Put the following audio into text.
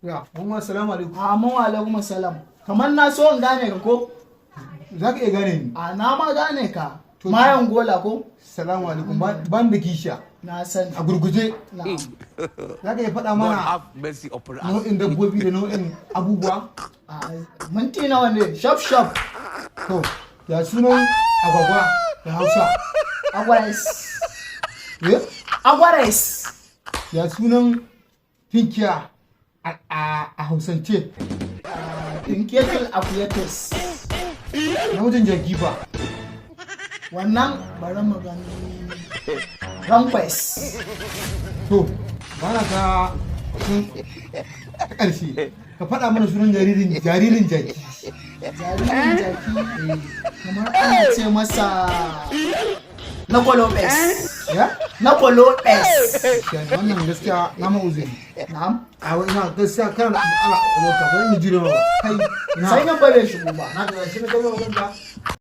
Ya, Muhammad assalamu alaikum. Amma wa alaikum assalam. Kamar na so in gane ka ko? Za ka iya gane ni? A na ma gane ka. Mayan gola ko? Salamu alaikum. Ban da kisha. Na sani. A gurguje. Na'am. Za ka iya faɗa mana nau'in dabbobi da nau'in abubuwa? Minti nawa ne? Shaf shaf. To, ya sunan agwagwa da Hausa? Agwares. Eh? Agwares. Ya sunan tinkiya a Hausance? Tinkiyatul akuyatus. Namijin jaki ba. Wannan bari mu gani. Ramkwes. To, ba na ta ƙarshe. Ka faɗa mana sunan jaririn jaki. Jaririn jaki kamar ana ce masa na kwalobes. Ya? Na kwalobes. Wannan gaskiya na ma'uzuri. Na'am. A wani na gaskiya kana ala wata ba ni jira ba. Kai, Sai na bare shi ba. na ga shi na gaba wanda